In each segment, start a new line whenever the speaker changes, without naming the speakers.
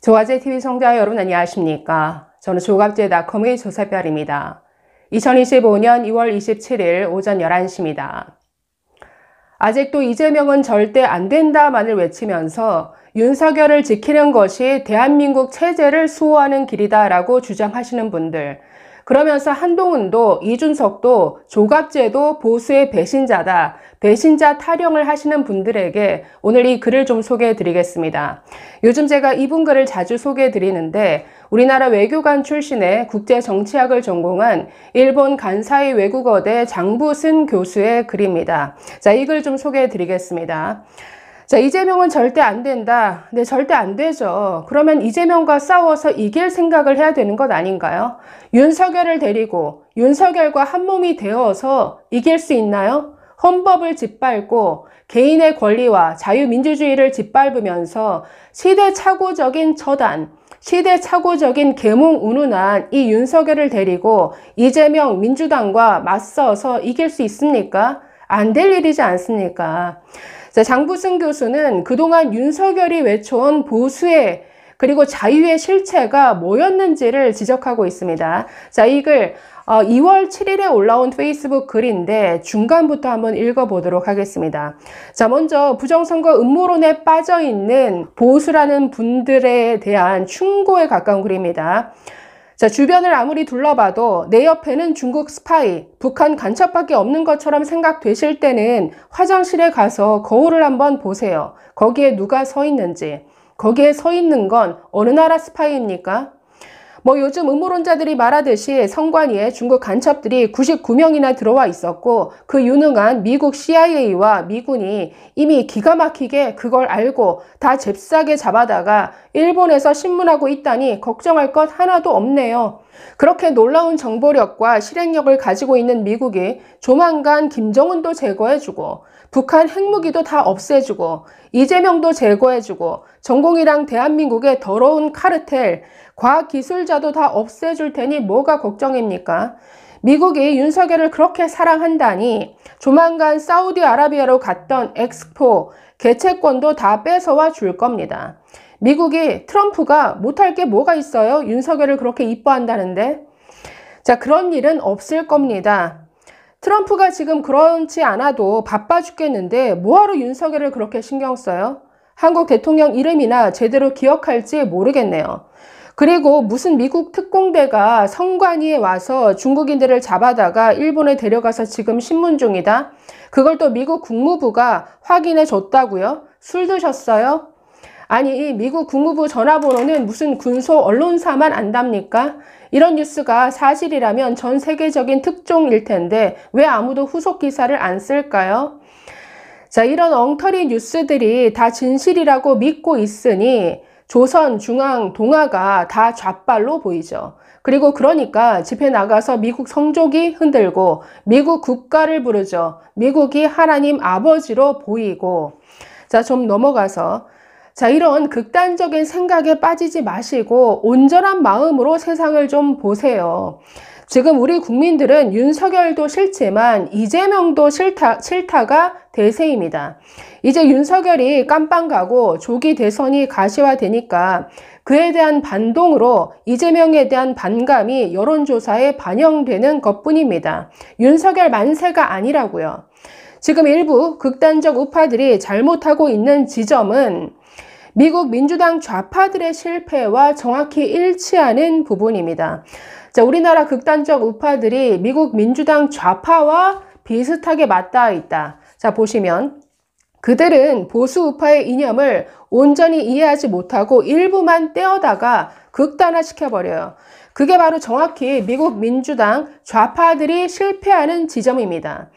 조갑제TV 시청자 여러분 안녕하십니까? 저는 조갑제닷컴의 조세별입니다. 2025년 2월 27일 오전 11시입니다. 아직도 이재명은 절대 안 된다만을 외치면서 윤석열을 지키는 것이 대한민국 체제를 수호하는 길이다라고 주장하시는 분들, 그러면서 한동훈도 이준석도 조갑제도 보수의 배신자다, 배신자 타령을 하시는 분들에게 오늘 이 글을 좀 소개해 드리겠습니다. 요즘 제가 이분 글을 자주 소개해 드리는데 우리나라 외교관 출신의 국제정치학을 전공한 일본 간사이 외국어대 장부승 교수의 글입니다. 자, 이 글 좀 소개해 드리겠습니다. 자, 이재명은 절대 안 된다. 네, 절대 안 되죠. 그러면 이재명과 싸워서 이길 생각을 해야 되는 것 아닌가요? 윤석열을 데리고 윤석열과 한몸이 되어서 이길 수 있나요? 헌법을 짓밟고 개인의 권리와 자유민주주의를 짓밟으면서 시대착오적인 처단, 시대착오적인 계몽운운한 이 윤석열을 데리고 이재명 민주당과 맞서서 이길 수 있습니까? 안 될 일이지 않습니까? 자, 장부승 교수는 그동안 윤석열이 외쳐온 보수의 그리고 자유의 실체가 뭐였는지를 지적하고 있습니다. 자, 이 글 2월 7일에 올라온 페이스북 글인데 중간부터 한번 읽어보도록 하겠습니다. 자, 먼저 부정선거 음모론에 빠져있는 보수라는 분들에 대한 충고에 가까운 글입니다. 자, 주변을 아무리 둘러봐도 내 옆에는 중국 스파이, 북한 간첩밖에 없는 것처럼 생각되실 때는 화장실에 가서 거울을 한번 보세요. 거기에 누가 서 있는지. 거기에 서 있는 건 어느 나라 스파이입니까? 요즘 음모론자들이 말하듯이 선관위에 중국 간첩들이 99명이나 들어와 있었고 그 유능한 미국 CIA와 미군이 이미 기가 막히게 그걸 알고 다 잽싸게 잡아다가 일본에서 신문하고 있다니 걱정할 것 하나도 없네요. 그렇게 놀라운 정보력과 실행력을 가지고 있는 미국이 조만간 김정은도 제거해주고 북한 핵무기도 다 없애주고 이재명도 제거해주고 전공이랑 대한민국의 더러운 카르텔, 과학기술자도 다 없애줄 테니 뭐가 걱정입니까? 미국이 윤석열을 그렇게 사랑한다니 조만간 사우디아라비아로 갔던 엑스포 개최권도 다 뺏어와 줄 겁니다. 미국이 트럼프가 못할 게 뭐가 있어요? 윤석열을 그렇게 이뻐한다는데? 자, 그런 일은 없을 겁니다. 트럼프가 지금 그렇지 않아도 바빠 죽겠는데 뭐하러 윤석열을 그렇게 신경 써요? 한국 대통령 이름이나 제대로 기억할지 모르겠네요. 그리고 무슨 미국 특공대가 선관위에 와서 중국인들을 잡아다가 일본에 데려가서 지금 신문 중이다? 그걸 또 미국 국무부가 확인해 줬다고요? 술 드셨어요? 아니, 미국 국무부 전화번호는 무슨 군소 언론사만 안답니까? 이런 뉴스가 사실이라면 전 세계적인 특종일 텐데 왜 아무도 후속 기사를 안 쓸까요? 자, 이런 엉터리 뉴스들이 다 진실이라고 믿고 있으니 조선, 중앙, 동아가 다 좌빨로 보이죠. 그리고 그러니까 집회 나가서 미국 성조기 흔들고 미국 국가를 부르죠. 미국이 하나님 아버지로 보이고. 자, 좀 넘어가서 자, 이런 극단적인 생각에 빠지지 마시고 온전한 마음으로 세상을 좀 보세요. 지금 우리 국민들은 윤석열도 싫지만 이재명도 싫다가 대세입니다. 이제 윤석열이 깜빵 가고 조기 대선이 가시화되니까 그에 대한 반동으로 이재명에 대한 반감이 여론조사에 반영되는 것뿐입니다. 윤석열 만세가 아니라고요. 지금 일부 극단적 우파들이 잘못하고 있는 지점은 미국 민주당 좌파들의 실패와 정확히 일치하는 부분입니다. 자, 우리나라 극단적 우파들이 미국 민주당 좌파와 비슷하게 맞닿아 있다. 자, 보시면 그들은 보수 우파의 이념을 온전히 이해하지 못하고 일부만 떼어다가 극단화시켜버려요. 그게 바로 정확히 미국 민주당 좌파들이 실패하는 지점입니다.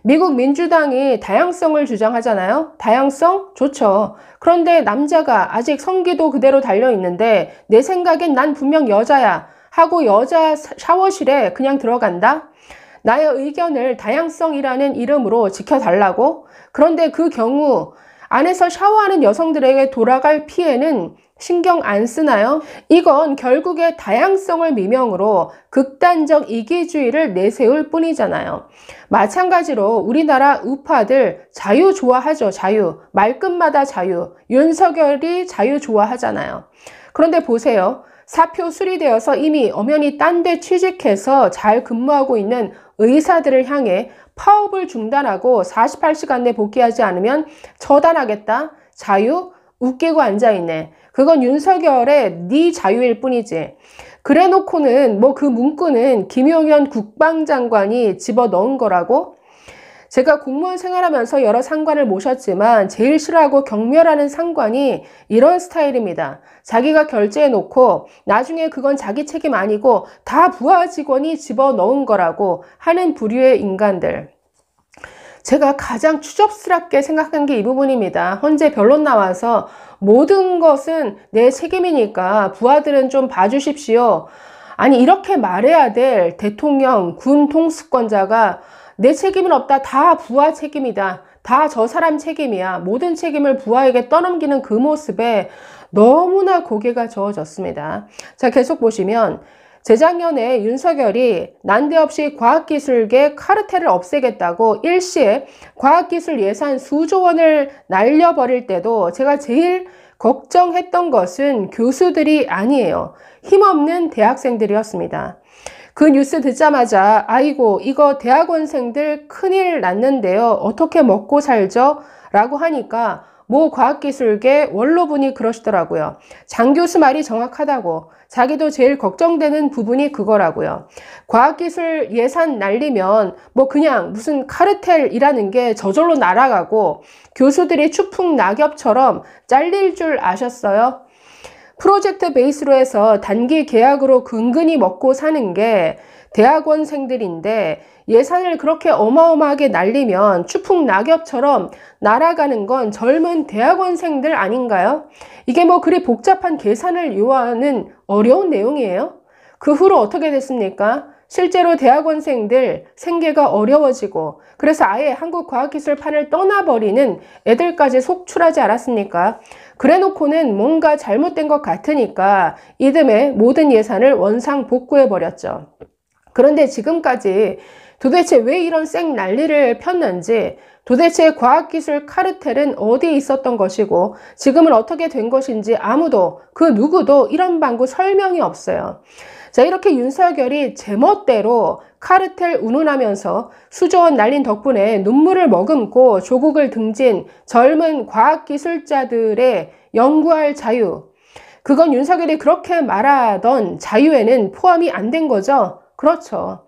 미국 민주당이 다양성을 주장하잖아요. 다양성? 좋죠. 그런데 남자가 아직 성기도 그대로 달려있는데 내 생각엔 난 분명 여자야 하고 여자 샤워실에 그냥 들어간다? 나의 의견을 다양성이라는 이름으로 지켜달라고? 그런데 그 경우 안에서 샤워하는 여성들에게 돌아갈 피해는 신경 안 쓰나요? 이건 결국에 다양성을 미명으로 극단적 이기주의를 내세울 뿐이잖아요. 마찬가지로 우리나라 우파들 자유 좋아하죠. 자유. 말끝마다 자유. 윤석열이 자유 좋아하잖아요. 그런데 보세요. 사표 수리되어서 이미 엄연히 딴 데 취직해서 잘 근무하고 있는 의사들을 향해 파업을 중단하고 48시간 내 복귀하지 않으면 처단하겠다. 자유? 웃기고 앉아있네. 그건 윤석열의 네 자유일 뿐이지. 그래놓고는 뭐 그 문구는 김용현 국방장관이 집어넣은 거라고? 제가 공무원 생활하면서 여러 상관을 모셨지만 제일 싫어하고 경멸하는 상관이 이런 스타일입니다. 자기가 결제해놓고 나중에 그건 자기 책임 아니고 다 부하 직원이 집어넣은 거라고 하는 부류의 인간들. 제가 가장 추접스럽게 생각한 게 이 부분입니다. 헌재 변론 나와서 모든 것은 내 책임이니까 부하들은 좀 봐주십시오. 아니 이렇게 말해야 될 대통령, 군 통수권자가 내 책임은 없다. 다 부하 책임이다. 다 저 사람 책임이야. 모든 책임을 부하에게 떠넘기는 그 모습에 너무나 고개가 저어졌습니다. 자, 계속 보시면 재작년에 윤석열이 난데없이 과학기술계 카르텔을 없애겠다고 일시에 과학기술 예산 수조 원을 날려버릴 때도 제가 제일 걱정했던 것은 교수들이 아니에요. 힘없는 대학생들이었습니다. 그 뉴스 듣자마자 아이고 이거 대학원생들 큰일 났는데요. 어떻게 먹고 살죠? 라고 하니까 모 과학기술계 원로분이 그러시더라고요. 장 교수 말이 정확하다고. 자기도 제일 걱정되는 부분이 그거라고요. 과학기술 예산 날리면 뭐 그냥 무슨 카르텔이라는 게 저절로 날아가고 교수들이 추풍 낙엽처럼 잘릴 줄 아셨어요? 프로젝트 베이스로 해서 단기 계약으로 근근히 먹고 사는 게 대학원생들인데 예산을 그렇게 어마어마하게 날리면 추풍 낙엽처럼 날아가는 건 젊은 대학원생들 아닌가요? 이게 뭐 그리 복잡한 계산을 요하는 어려운 내용이에요? 그 후로 어떻게 됐습니까? 실제로 대학원생들 생계가 어려워지고 그래서 아예 한국과학기술판을 떠나버리는 애들까지 속출하지 않았습니까? 그래놓고는 뭔가 잘못된 것 같으니까 이듬해 모든 예산을 원상 복구해버렸죠. 그런데 지금까지 도대체 왜 이런 쌩 난리를 폈는지, 도대체 과학기술 카르텔은 어디에 있었던 것이고 지금은 어떻게 된 것인지 아무도 그 누구도 이런 방구 설명이 없어요. 자, 이렇게 윤석열이 제멋대로 카르텔 운운하면서 수조원 날린 덕분에 눈물을 머금고 조국을 등진 젊은 과학기술자들의 연구할 자유, 그건 윤석열이 그렇게 말하던 자유에는 포함이 안 된 거죠? 그렇죠.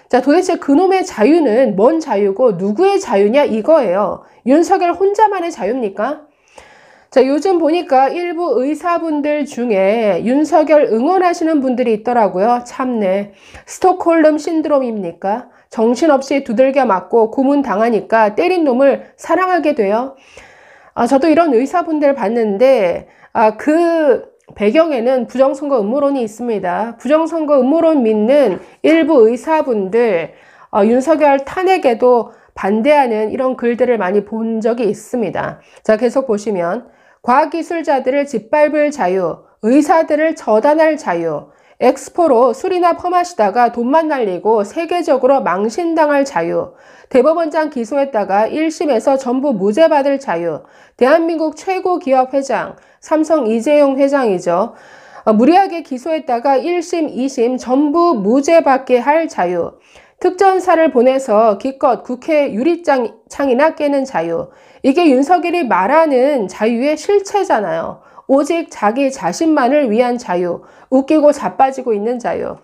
자, 도대체 그놈의 자유는 뭔 자유고 누구의 자유냐 이거예요. 윤석열 혼자만의 자유입니까? 자, 요즘 보니까 일부 의사분들 중에 윤석열 응원하시는 분들이 있더라고요. 참네. 스톡홀름 신드롬입니까? 정신없이 두들겨 맞고 고문당하니까 때린 놈을 사랑하게 돼요. 저도 이런 의사분들 봤는데 그 배경에는 부정선거 음모론이 있습니다. 부정선거 음모론 믿는 일부 의사분들 윤석열 탄핵에도 반대하는 이런 글들을 많이 본 적이 있습니다. 자, 계속 보시면 과학기술자들을 짓밟을 자유, 의사들을 처단할 자유, 엑스포로 술이나 퍼마시다가 돈만 날리고 세계적으로 망신당할 자유, 대법원장 기소했다가 1심에서 전부 무죄 받을 자유, 대한민국 최고 기업 회장, 삼성 이재용 회장이죠. 무리하게 기소했다가 1심, 2심 전부 무죄 받게 할 자유, 특전사를 보내서 기껏 국회 유리창이나 깨는 자유, 이게 윤석열이 말하는 자유의 실체잖아요. 오직 자기 자신만을 위한 자유, 웃기고 자빠지고 있는 자유.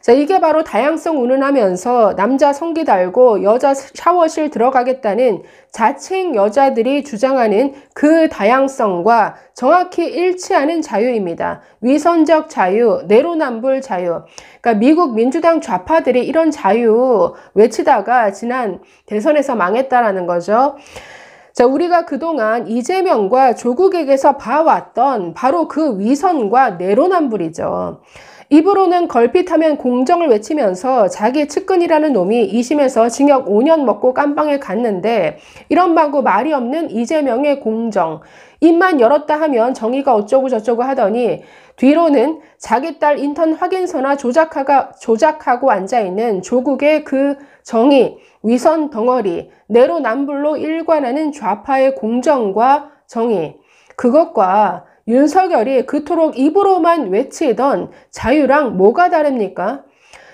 자, 이게 바로 다양성 운운하면서 남자 성기 달고 여자 샤워실 들어가겠다는 자칭 여자들이 주장하는 그 다양성과 정확히 일치하는 자유입니다. 위선적 자유, 내로남불 자유. 그러니까 미국 민주당 좌파들이 이런 자유 외치다가 지난 대선에서 망했다라는 거죠. 자, 우리가 그동안 이재명과 조국에게서 봐왔던 바로 그 위선과 내로남불이죠. 입으로는 걸핏하면 공정을 외치면서 자기 측근이라는 놈이 2심에서 징역 5년 먹고 깜빵에 갔는데 이런 방구 말이 없는 이재명의 공정, 입만 열었다 하면 정의가 어쩌고 저쩌고 하더니 뒤로는 자기 딸 인턴 확인서나 조작하고 앉아있는 조국의 그 정의, 위선 덩어리, 내로남불로 일관하는 좌파의 공정과 정의, 그것과 윤석열이 그토록 입으로만 외치던 자유랑 뭐가 다릅니까?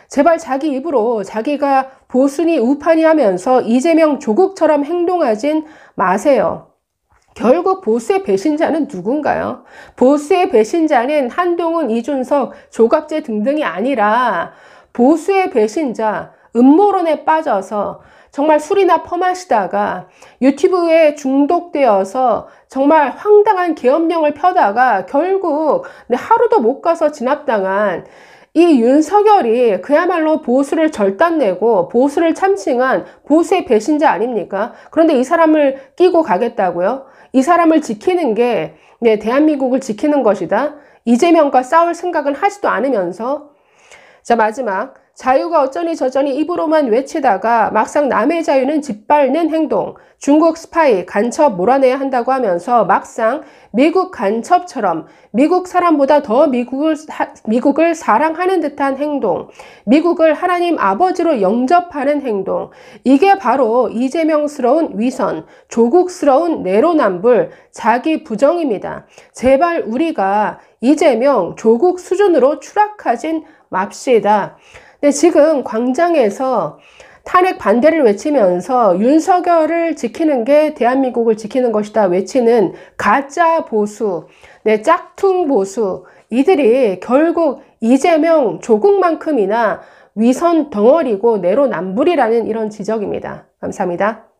제발 자기 입으로 자기가 보수니 우파니 하면서 이재명 조국처럼 행동하진 마세요. 결국 보수의 배신자는 누군가요? 보수의 배신자는 한동훈, 이준석, 조갑재 등등이 아니라 보수의 배신자, 음모론에 빠져서 정말 술이나 퍼마시다가 유튜브에 중독되어서 정말 황당한 계엄령을 펴다가 결국 하루도 못 가서 진압당한 이 윤석열이 그야말로 보수를 절단내고 보수를 참칭한 보수의 배신자 아닙니까? 그런데 이 사람을 끼고 가겠다고요? 이 사람을 지키는 게 대한민국을 지키는 것이다. 이재명과 싸울 생각은 하지도 않으면서 자, 마지막 자유가 어쩌니 저쩌니 입으로만 외치다가 막상 남의 자유는 짓밟는 행동, 중국 스파이 간첩 몰아내야 한다고 하면서 막상 미국 간첩처럼 미국 사람보다 더 미국을 사랑하는 듯한 행동, 미국을 하나님 아버지로 영접하는 행동, 이게 바로 이재명스러운 위선, 조국스러운 내로남불, 자기 부정입니다. 제발 우리가 이재명, 조국 수준으로 추락하진 맙시다. 근데 지금 광장에서 탄핵 반대를 외치면서 윤석열을 지키는 게 대한민국을 지키는 것이다 외치는 가짜 보수, 짝퉁 보수, 이들이 결국 이재명, 조국만큼이나 위선 덩어리고 내로남불이라는 이런 지적입니다. 감사합니다.